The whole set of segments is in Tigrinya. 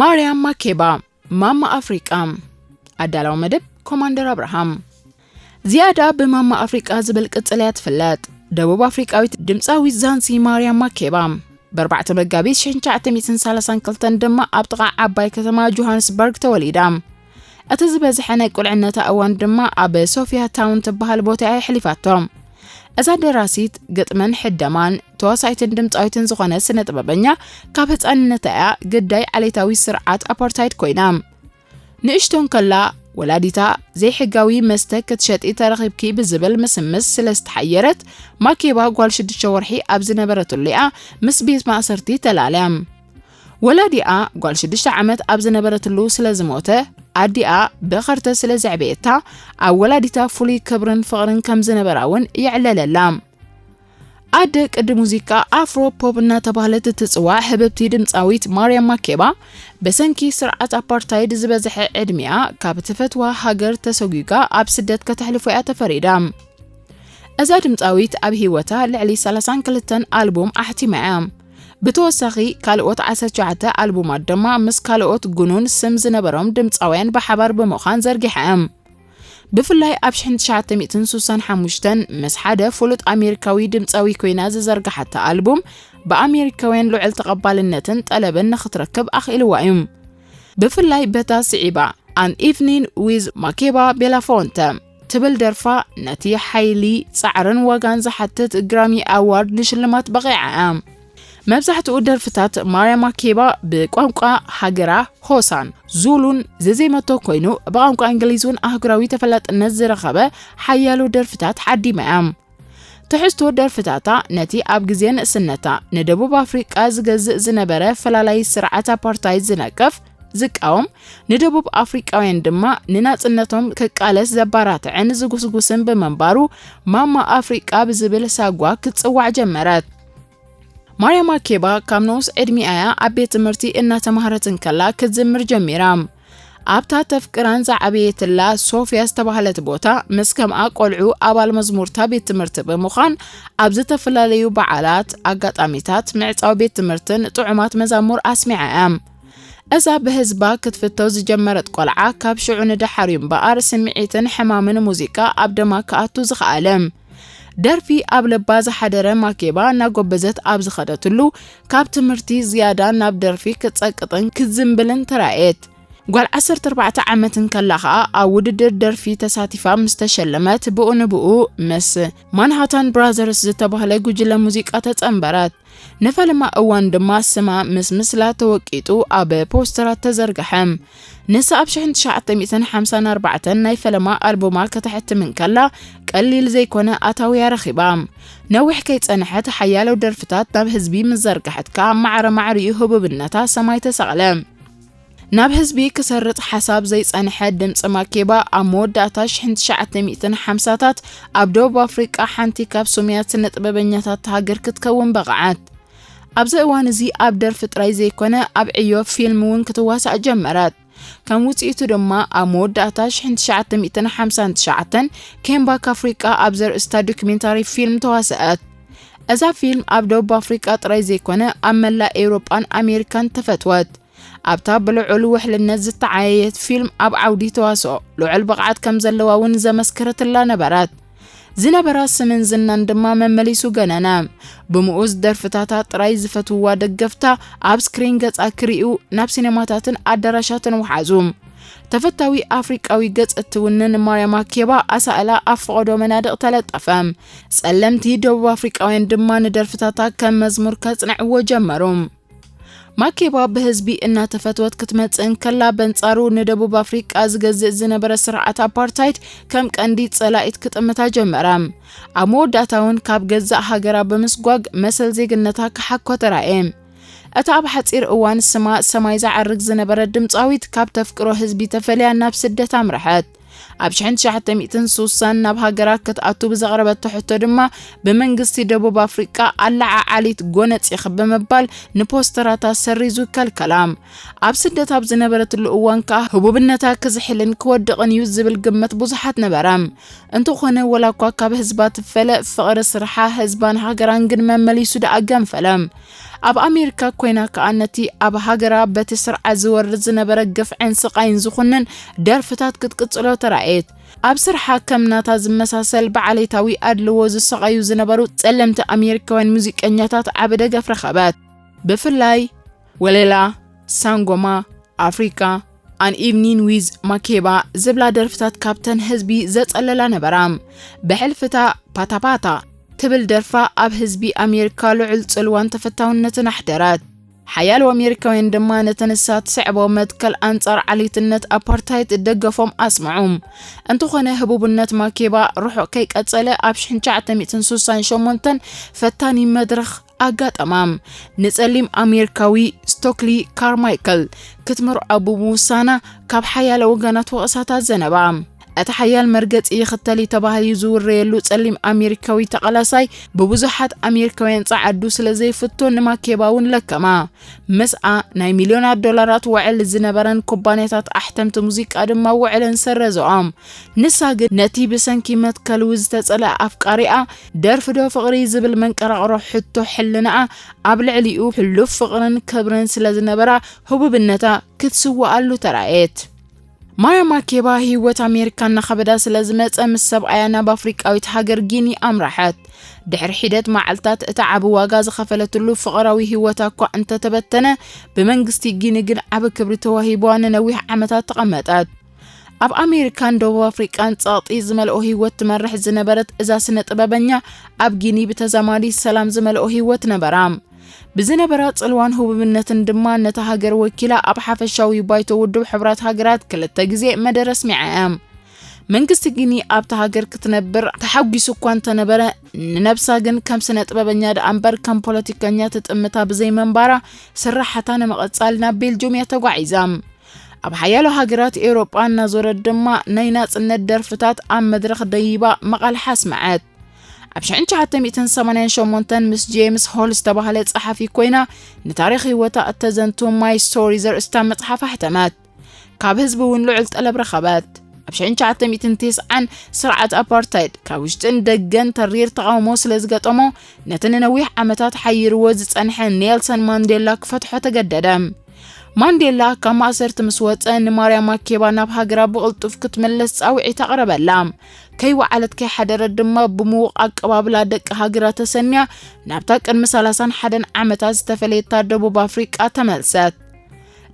ማርያም ማኬባ ማማ አፍሪቃ አዳላው መደብ ኮማንደር አብርሃም ዚያዳ በማማ አፍሪቃ ዝብል ቅጽል ያትፈለጥ ደቡብ አፍሪቃዊት ድምጻዊት ዛንሲ ማርያም ማኬባ በርባዕተ መጋቢት 1932 ድማ ኣብ ጥቓ ዓባይ ከተማ ጆሃንስበርግ ተወሊዳ እቲ ዝበዝሐ ናይ ቁልዕነታ እዋን ድማ ኣብ ሶፊያ ታውን ትበሃል ቦታ ይሕሊፋቶም እዛ ደራሲት ግጥመን ሕደማን ተዋሳኢትን ድምጻዊትን ዝኾነ ስነ ጥበበኛ ካብ ህፃንነታ ግዳይ ዓሌታዊ ስርዓት አፓርታይድ ኮይና ንእሽቶን ከላ ወላዲታ ዘይሕጋዊ መስተ ክትሸጢ ተረኺብኪ ብዝብል ምስምስ ስለስተሓየረት ማኬባ ጓል 6 ወርሒ ኣብ ዝነበረትሉ ምስ ቤት ማእሰርቲ ተላልያም ወላዲኣ ጓል 6 ዓመት ኣብ ዝነበረትሉ ስለዝሞተ ኣዲኣ በኸርተ ስለዘዕበየታ ኣብ ወላዲታ ፍሉይ ክብርን ፍቕርን ከም ዝነበራውን ይዕለለላ ኣደ ቅዲ ሙዚቃ ኣፍሮ ፖፕ እናተባህለት እትጽዋዕ ህብብቲ ድምጻዊት ማርያም ማኬባ በሰንኪ ስርዓት አፓርታይድ ዝበዝሐ ዕድሚያ ካብ ተፈትዋ ሃገር ተሰጊጋ ኣብ ስደት ከተሕልፎ ተፈሪዳ እዛ ድምጻዊት ኣብ ህይወታ ልዕሊ 32 ኣልቡም ኣሕቲማያ ብተወሳኺ ካልኦት 19 ኣልቡማት ድማ ምስ ካልኦት ጉኑን ስም ዝነበሮም ድምጻውያን ብሓባር ብምዃን ዘርጊሐም ብፍላይ ኣብ 1965 ምስ ሓደ ፍሉጥ ኣሜሪካዊ ድምጻዊ ኮይና ዝዘርግሐታ ኣልቡም ብኣሜሪካውያን ልዑል ተቐባልነትን ጠለብን ንኽትረክብ ኣኽኢልዋ እዩ ብፍላይ በታ ስዒባ An Evening with Makeba Belafonte ትብል ደርፋ ነቲ ሓይሊ ጻዕርን ወጋን ዝሓትት ግራሚ ኣዋርድ ንሽልማት በቂዓ መብዛሕትኡ ደርፍታት ማርያም ማኬባ በቋንቋ ሃገራ ሆሳን ዙሉን ዘዘመቶ ኮይኑ በቋንቋ እንግሊዝን ኣህጉራዊ ተፈላጥነት ዝረኸበ ሓያሎ ደርፍታት ሓዲማያ ትሕዝቶ ደርፍታታ ነቲ ኣብ ግዜ ንእስነታ ንደቡብ አፍሪቃ ዝገዝእ ዝነበረ ፈላላይ ስርዓት አፓርታይድ ዝነቀፍ ዝቃወም ንደቡብ አፍሪቃውያን ድማ ንናጽነቶም ከቃለስ ዘባራትዕን ዝጉስጉስን በመንባሩ ማማ አፍሪቃ ብዝብል ሳጓ ክትጽዋዕ ጀመረት ማርያም ማኬባ ካብ ንኡስ ዕድሚኣ ኣብ ቤት ትምህርቲ እናተማሃረትን ከላ ክትዝምር ጀሚራ ኣብታ ተፍቅራን ዝዓበየትላ ሶፊያ ዝተባህለት ቦታ ምስ ከምኣ ቆልዑ ኣባል መዝሙርታ ቤት ትምህርቲ ብምዃን ኣብ ዝተፈላለዩ በዓላት ኣጋጣሚታት ምዕጻው ቤት ትምህርትን ጥዑማት መዛሙር ኣስሚዓያ እዛ በህዝባ ክትፍተው ዝጀመረት ቆልዓ ካብ ሽዑ ንድሓር እምበኣር ስምዒትን ሕማምን ሙዚቃ ኣብ ደማ ከኣቱ ዝኽኣለም ደርፊ ኣብ ልባ ዝሓደረ ማኬባ ናጎበዘት ኣብ ዝኸደትሉ ካብ ትምህርቲ ዝያዳ ናብ ደርፊ ክትጸቅጥን ክትዝምብልን ተራእየት ጓል 14 ዓመትን ከላኻ ኣብ ውድድር ደርፊ ተሳቲፋ ምስተሸለመት ብኡንብኡ ምስ ማንሃታን ብራዘርስ ዝተባህለ ጉጅለ ሙዚቃ ተጸንበረት ነፈልማ እዋን ድማ ስማ ምስላ ተወቂጡ ኣብ ፖስተራት ተዘርግሐም ንሳ ኣብ 1954 ናይ ፈለማ ኣልቡማ ከተሕትም ከላ ቀሊል ዘይኮነ ኣታውያ ረኺባ ነዊሕ ከይጸንሐት ሓያሎ ደርፍታት ናብ ህዝቢ ምዘርግሐትካ ማዕረማዕሪኡ ህቡብነታ ሰማይ ተሰቕለ ናብ ህዝቢ ክሰርጽ ሓሳብ ዘይጸንሐ ድምጽ ማኬባ ኣብ መወዳእታ 1950ታት ኣብ ደቡብ አፍሪቃ ሓንቲ ካብ ሱምያት ስነ-ጥበበኛታት ሃገር ክትከውን በቕዓት ኣብዚ እዋን እዚ ኣብ ደርፊ ጥራይ ዘይኮነ ኣብ ዕዮ ፊልም እውን ክትዋሳእ ጀመረት ከም ውጽኢቱ ድማ ኣብ መወዳእታ 1959 ኬምባክ አፍሪቃ ኣብ ዘርእስታ ዶክሜንታሪ ፊልም ተዋስአት እዛ ፊልም ኣብ ደቡብ አፍሪቃ ጥራይ ዘይኮነ ኣብ መላእ ኤውሮጳን ኣሜሪካን ተፈትወት ኣብታ ብልዑል ውሕልነት ዝተዓየየት ፊልም ኣብ ዓውዲ ተዋስኦ ልዑል በቕዓት ከም ዘለዋውን ዘመስክረትላ ነበራት ዝነበራ ስምን ዝናን ድማ መመሊሱ ገነና ብምኡዝ ደርፍታታ ጥራይ ዝፈትዋ ደገፍታ ኣብ ስክሪን ገጻ ክሪኡ ናብ ሲኔማታትን ኣዳራሻትን ወሓዙ ተፈታዊ አፍሪቃዊ ገጽ እትውንን ማርያም ማኬባ ኣሳእላ ኣፍቆዶ መናድቕ ተለጠፈ ጸለምቲ ደቡብ አፍሪቃውያን ድማ ንደርፍታታ ከም መዝሙር ከጽንዕዎ ጀመሩ ማኬባ በህዝቢ እናተፈትወት ክትመጽን ከላ በንጻሩ ንደቡብ አፍሪቃ ዝገዝእ ዝነበረ ስርዓት አፓርታይድ ከም ቀንዲ ጸላኢት ክትምታ ጀመራ ኣብ መወዳእታውን ካብ ገዛእ ሃገራ ብምስጓግ መሰል ዜግነታ ክሓኮ ተራእየ እታ ኣብ ሓጺር እዋን ስማ ሰማይ ዝዓርግ ዝነበረ ድምጻዊት ካብ ተፍቅሮ ህዝቢ ተፈልያ ናብ ስደት ኣምርሐት ኣብ 1960 ናብ ሃገራት ክትኣቱ ብዘቕረበት ትሕቶ ድማ ብመንግስቲ ደቡብ ኣፍሪቃ ኣላዓዓሊት ጎነጽ ይኽበመባል ንፖስተራታት ሰሪዙ ከልከላም ኣብ ስደት ኣብ ዝነበረትሉ እዋን ከዓ ህቡብነታ ክዝሕልን ክወድቕን እዩ ዝብል ግምት ብዙሓት ነበረም እንተኾነ ወላ እኳ ካብ ህዝባ ትፈለ ፍቕሪ ስርሓ ህዝባን ሃገራን ግን መመሊሱ ደኣገም ፈለም ኣብ ኣሜሪካ ኮይና ከኣነቲ ኣብ ሃገራ በቲ ስርዓት ዝወርድ ዝነበረ ግፍዕን ስቃይን ዝኹንን ደርፍታት ክትቅጽሎ ተራእየት ኣብ ስርሓ ከምናታ ዝመሳሰል በዓለታዊ ኣድልዎ ዝሰቃዩ ዝነበሩ ጸለምቲ ኣሜሪካውያን ሙዚቀኛታት ዓብ ደገፍ ረኸበት ብፍላይ ወሌላ ሳንጎማ ኣፍሪካ An Evening with Makeba ዝብላ ደርፍታት ካብተን ህዝቢ ዘጸለላ ነበራም ብሕልፍታ ፓታፓታ ትብል ደርፋ ኣብ ህዝቢ ኣሜሪካ ልዑል ጽልዋን ተፈታውነትን ኣሕደራት ሓያል ኣሜሪካውያን ድማ ነተንሳት ስዕቦ መትከል አንጻር ዓሊትነት ኣፓርታይድ ደገፎም ኣስምዑም እንተኾነ ህቡብነት ማኬባ ሩሑቕ ከይቀጸለ ኣብ 1968 ፈታኒ መድረኽ ኣጋጠማም ንጸሊም ኣሜሪካዊ ስቶክሊ ካርማይከል ክትምርዖ ብውሳና ካብ ሓያል ወገናት ወቕሳታት ዘነባ እቲ ሓያል መርገጺ ይኽተል ተባሂሉ ዝውረየሉ ጸሊም ኣሜሪካዊ ተቐላሳይ ብብዙሓት ኣሜሪካውያን ጻዓዱ ስለዘይፍቶ ንማኬባውን ለከማ መስኣ ናይ ሚልዮናት ዶላራት ውዕል ዝነበረን ኩባንያታት ኣሕተምቲ ሙዚቃ ድማ ውዕለን ሰረዘኦም ንሳ ግን ነቲ ብሰንኪ መትከል ዝተጸለ ኣፍቃሪኣ ደርፍዶ ፍቕሪ ዝብል መንቀራቕሮ ሕቶ ሕልናኣ ኣብ ልዕሊኡ ሕሉፍ ፍቕርን ክብርን ስለዝነበራ ህቡብነታ ክትስወኣሉ ተራእየት ማርያ ማኬባ ህይወት ኣሜሪካን ናኸበዳ ስለዝመጸ ምስ ሰብኣያ ናብ ኣፍሪቃዊት ሃገር ጊኒ ኣምራሐት ድሕሪ ሒደት መዓልታት እቲ ዓብ ዋጋ ዝኸፈለትሉ ፍቕራዊ ህይወታ እኳ እንተተበተነ ብመንግስቲ ጊኒ ግን ዓብ ክብሪ ተዋሂብዋ ንነዊሕ ዓመታት ተቐመጠት ኣብ ኣሜሪካን ደቡብ ኣፍሪቃን ጸቕጢ ዝመልኦ ህይወት ትመርሕ ዝነበረት እዛ ስነ ጥበበኛ ኣብ ጊኒ ብተዛማዲ ሰላም ዝመልኦ ህይወት ነበራም ብዝነበራ ጽልዋን ህቡብነትን ድማ ነታ ሃገር ወኪላ ኣብ ሓፈሻዊ ባይቶ ውድብ ሕብራት ሃገራት ክልተ ግዜ መደረስ ሚዓያም መንግስቲ ጊኒ ኣብታ ሃገር ክትነብር ተሓጊሱ እኳ እንተነበረ ንነብሳ ግን ከም ስነ ጥበበኛ ደኣምበር ከም ፖለቲከኛ ትጥምታ ብዘይ መንባራ ስራሕታ ንመቐጻል ናብ ቤልጅየም ተጓዒዛም ኣብ ሓያሎ ሃገራት ኤውሮጳ እናዞረት ድማ ናይ ናጽነት ደርፍታት ኣብ መድረኽ ደይባ መቓልሓ ኣስመዐት ኣብ 1988 ምስ ጄምስ ሆል ዝተባህለ ጸሓፊ ኮይና ንታሪኽ ህይወታ እተዘንቱ ማይ ስቶሪ ዘርእስታ መጽሓፍ ኣሕተመት ካብ ህዝቢ እውን ልዑል ጠለብ ረኸበት ኣብ 1990 ስርዓት ኣፓርታይድ ካብ ውሽጥን ደገን ተሪር ተቃውሞ ስለዝገጠሞ ነቲ ንነዊሕ ዓመታት ሓይርዎ ዝጸንሐ ኔልሰን ማንዴላ ክፈትሖ ተገደደ ማንዴላ ካብ ማእሰርቲ ምስ ወፀ ንማርያ ማኬባ ናብ ሃገራ ብቕልጡፍ ክትመለስ ጻውዒት ተቕረበላ ከይወዓለት ከይሓደረት ድማ ብምዉቕ ኣቀባብላ ደቂ ሃገራ ተሰንያ ናብታ ቅድሚ 31 ዓመታት ዝተፈለየታ ደቡብ ኣፍሪቃ ተመልሰት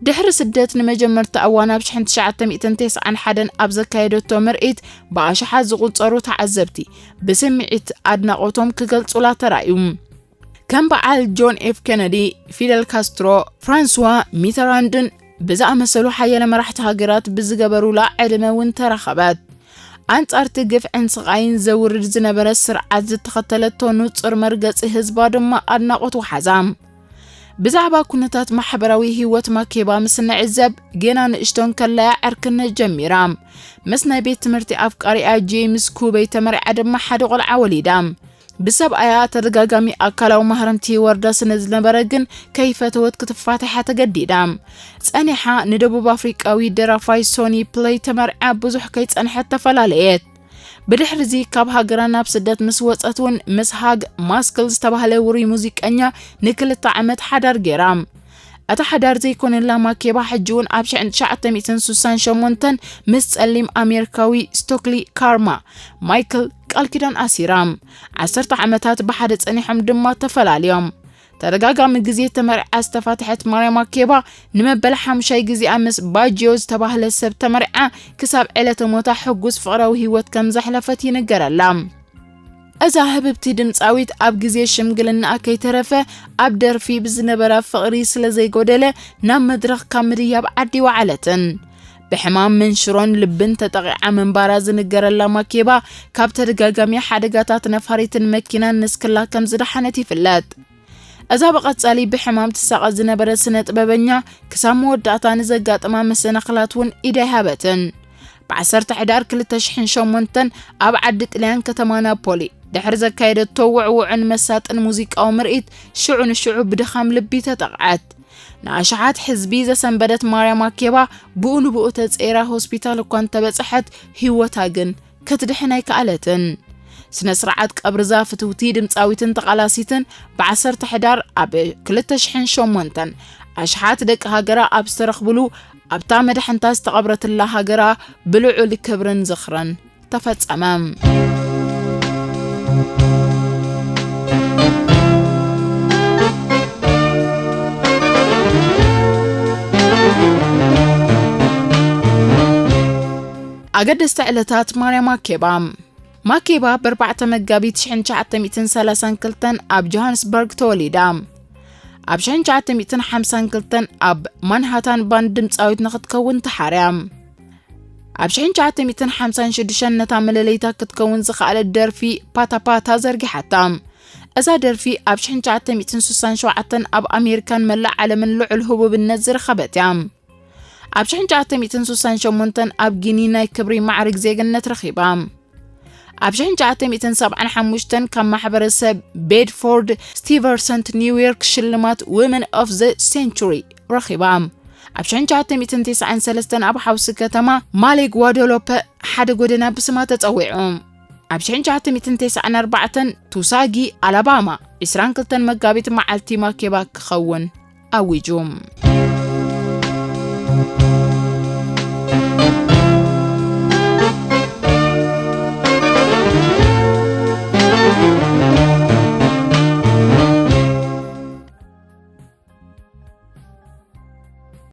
ድሕሪ ስደት ንመጀመርታ እዋን ኣብ 1991 ኣብ ዘካየደቶ ምርኢት ብኣሽሓት ዝቑጸሩ ተዓዘብቲ ብስምዒት ኣድናቖቶም ክገልጹላ ተራእዩ ከም በዓል ጆን ኤፍ ኬነዲ ፊደል ካስትሮ ፍራንስዋ ሚተራንድን ብዝኣመሰሉ ሓያለ መራሕቲ ሃገራት ብዝገበሩላ ዕድመ እውን ተረኸበት አንጻርቲ ግፍዕን ስቃይን ዘውርድ ዝነበረ ስርዓት ዝተኸተለቶ ንጹር መርገጺ ህዝባ ድማ ኣድናቖት ወሓዛም ብዛዕባ ኩነታት ማሕበራዊ ህይወት ማኬባ ምስ ንዕዘብ ገና ንእሽቶን ከለያ ዕርክነት ጀሚራም ምስ ናይ ቤት ትምህርቲ ኣፍቃሪኣ ጄምስ ኩቤይ ተመሪዓ ድማ ሓደ ቆልዓ ወሊዳም بسبب تدغاغامي أكلاو مهرمتي وردا سنزنبره ግን ከይፈተወት ክትፋታሕ ተገዲዳም ጸኒሓ ንደቡብ ኣፍሪቃዊ ደራፋይ ሶኒ ፕሌይ ተመርዓ ብዙሕ ከይጸንሐት ተፈላለየት ብድሕሪዚ ካብ ሃገራ ናብ ስደት ምስ ወጸቱን ምስ ሃግ ማስክል ዝተባህለ ውሩይ ሙዚቀኛ ንክልተ ዓመት ሓዳር ገይራም أتا حدار زي كون الله ماكيبا حجون أبش عند شعتم يتنسوسان شمونتن مستسلم أمريكاوي ستوكلي كارما مايكل قال كدان أسيرام عسرت عمتات بحدث أني حمد ما تفل اليوم ترجع من جزية تمر استفتحت مريم ماكيبا نمبل حمشي جزي أمس باجيوز تباه للسب تمرع كسب علة متحجز فراوي وتكم زحلفتي نجر اللام أزا هببتي دمصاويت أب جزي شمجلنا أكي ترفه أب درفي بزنبرا فقري سلزي قدله نام مدرخ كامريا بعدي وعلتن بحمام من شرون لبن تتغيع من باراز نجر الله ماكيبا كاب ترقاقامي حدقاتات نفاريت المكينة نسكلا كم زدحانتي فلات أزا بقت سالي بحمام تساق زنبرا سنة بابنيا كسامو ودعتان زقات أمام السنقلاتون إيدي هابتن بعسرت حدار كل تشحن شومنتن أب عدت لان كتما نابولي دحر زكايدة توعوعن مساتن موسيقى أو مرئيت شعون الشعوب بدخام لبي تتقعت ناشعات حزبي زا سنبدت ماريا ماكيبا بؤن بؤ تزئيرا هوسبيتال وكان تبصحت هيوتاغن كتدحناي كالتن سنسرعات قبر زافتوتي دمصاويتن تقالاسيتن بعسرت حدار أب كل تشحن شومنتن أشحات دك هاجرا أب استرخبلو أبتا مدحنتا استقبرت الله هاجرا بلعو لكبرن زخرن تفتس أمام أجد استعلتات ماريا ماكيبا بربعة مجابيت شحن شعة 230 كلتن أب جوهانسبرغ توليدام أب شحن شعة 250 كلتن أب مانهاتان باندم تساويت نخد كون تحرام أب شحن شعة 256 نتا ملليتا كتكون زخال الدرفي باتا زرقي حتام أزا درفي أب شحن شعة 267 أب أمريكان ملع على من لعل هو بالنزر خبتيام أب شحن شعة 268 أب جنيناي كبري معرق زيغنت رخيبام أب شحن شعة 275 كم محبر سب بيدفورد ستيفرسنت نيويورك شلمات Women of the Century رخيبام أب شحن شعة 293 أب حوس كتما مالي غوادولوب حد غودنا بسما تتقويعهم أب شحن شعة 294 توساغي ألاباما إسران كلتن مقابيت معالتي ماكيبا كخون أويجوم